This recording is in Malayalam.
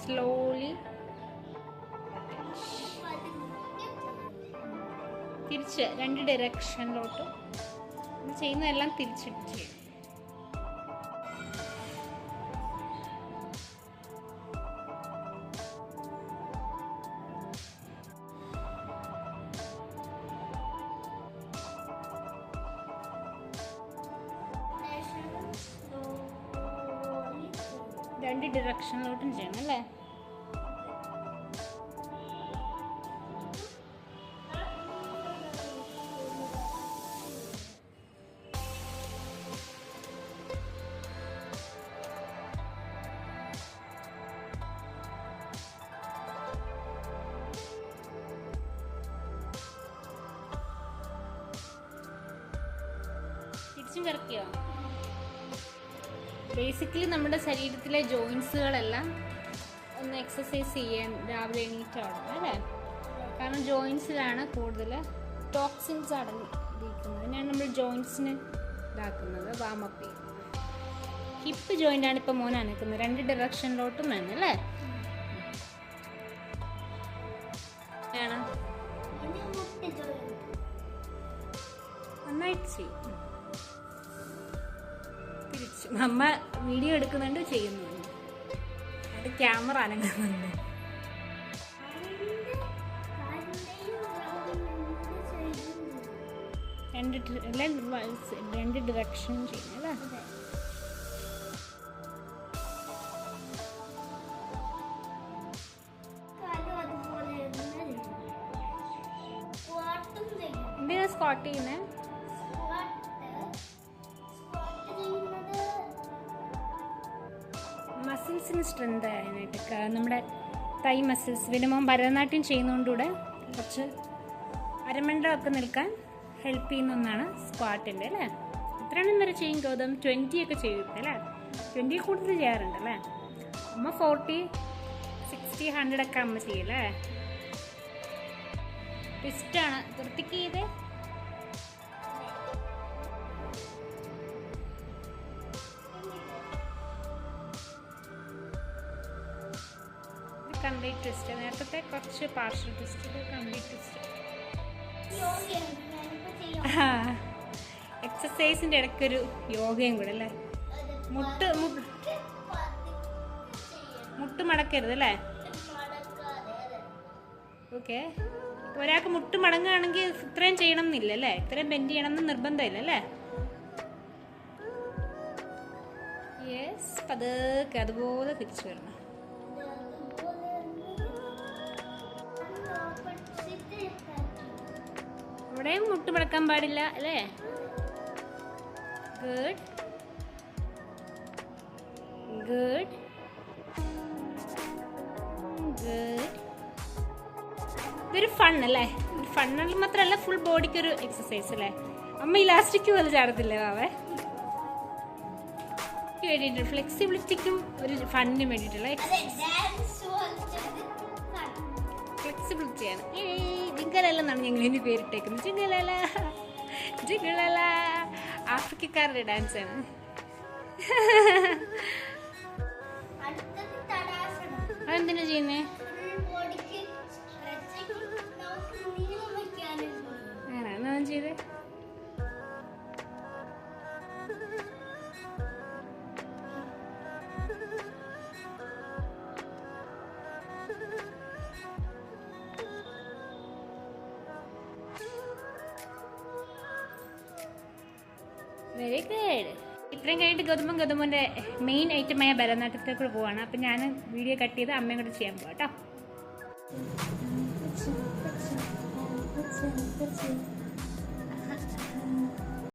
slowly തിരിച്ച് 2 ഡയറക്ഷനിലോട്ട് ചെയ്യുന്നതെല്ലാം തിരിച്ചിട്ട് ചെയ്യും. രണ്ട് ഡിറക്ഷനിലോട്ടും ചെയ്യണം അല്ലേ? തിരിച്ചും കറക്കിയോ? ബേസിക്കലി നമ്മുടെ ശരീരത്തിലെ ജോയിൻസുകളെല്ലാം ഒന്ന് എക്സസൈസ് ചെയ്യാൻ രാവിലെ എണീറ്റാണ് അല്ലേ? കാരണം ജോയിൻസിലാണ് കൂടുതൽ ടോക്സിൻസ് അടങ്ങിയിരിക്കുന്നത്. അതിനാണ് നമ്മൾ ജോയിൻസിന് ഇതാക്കുന്നത്, വാമപ്പ് ചെയ്യുന്നത്. ഹിപ്പ് ജോയിൻ്റാണ് ഇപ്പോൾ മോൻ അനക്കുന്നത്. 2 ഡയറക്ഷനിലോട്ടും വേണം അല്ലേ? നന്നായിട്ട് ചെയ്യും. തിരിച്ചു അമ്മ വീഡിയോ എടുക്കുന്നുണ്ട്, ചെയ്യുന്നുണ്ട്, അത് ക്യാമറ അനങ്ങുന്നുണ്ട്. രണ്ട് ഡിറക്ഷനും ചെയ്യുന്നു അല്ലേ? എന്തിനാ സ്ക്വാട്ട് ചെയ്യുന്നത്? മസിൽസിന് സ്ട്രെങ്ത് ആകാനായിട്ട്, നമ്മുടെ തൈ മസിൽസ്. വിനമോൻ ഭരതനാട്യം ചെയ്യുന്നതുകൊണ്ടുകൂടെ കുറച്ച് അരമണ്ടൊക്കെ നിൽക്കാൻ ഹെൽപ്പ് ചെയ്യുന്ന ഒന്നാണ് സ്ക്വാട്ടിൻ്റെ അല്ലേ? എത്രയെണ്ണം വരെ ചെയ്യും ഗൗതം? 20 ഒക്കെ ചെയ്യും അല്ലേ? 20 കൂടുതൽ ചെയ്യാറുണ്ട് അല്ലേ? അമ്മ 40, 60, 100 ഒക്കെ അമ്മ ചെയ്യല്ലേ? ട്വിസ്റ്റാണ് വൃത്തിക്ക് ചെയ്തേ. Complete twist. നേരത്തെ കുറച്ച് പാർഷ്യൽ ട്വിസ്റ്റ്, കംപ്ലീറ്റ് ട്വിസ്റ്റ്. എക്സസൈസിൻ്റെ ഇടയ്ക്കൊരു യോഗയും കൂടെ അല്ലേ? മുട്ട് മടക്കരുത് അല്ലേ? ഓക്കെ. ഒരാൾക്ക് മുട്ട് മടങ്ങുകയാണെങ്കിൽ ഇത്രയും ചെയ്യണം എന്നില്ല അല്ലേ? ഇത്രയും ബെൻഡ് ചെയ്യണം എന്ന് നിർബന്ധമില്ല അല്ലേ? യെസ്, പതുക്കെ അതുപോലെ തിരിച്ചു വരണം. ഇവിടെയും മുട്ട് മടക്കാൻ പാടില്ല അല്ലേ? Good good good. ഇതൊരു ഫൺ അല്ലേ? ഫണ്ണിൽ മാത്രമല്ല, ഫുൾ ബോഡിക്കൊരു എക്സസൈസ് അല്ലേ? അമ്മ ഇലാസ്റ്റിക് പോലെ ചാടത്തില്ലേ വാവേ? വേണ്ടിയിട്ട് ഫ്ലെക്സിബിലിറ്റിക്കും ഒരു ഫണ്ണിനും വേണ്ടിയിട്ടുള്ള ഫ്ലെക്സിബിലിറ്റിയാണ്. ജിങ്കലെല്ലാം ഞങ്ങൾ ഇനി പേരിട്ടേക്കുന്നത്. ജിങ്കലല ജിങ്കലല ആഫ്രിക്കക്കാരുടെ ഡാൻസാണ്. അതെന്തിനാ ചെയ്യുന്നേ? അങ്ങനെ എന്നാ ചെയ്തേ? Very good. ഇത്രയും കഴിഞ്ഞിട്ട് ഗൗതമൻ്റെ മെയിൻ ഐറ്റമായ ഭരതനാട്യത്തിലേക്ക് പോവാണ്. അപ്പം ഞാൻ വീഡിയോ കട്ട് ചെയ്ത് അമ്മയും കൂടെ ചെയ്യാൻ പോവാം കേട്ടോ.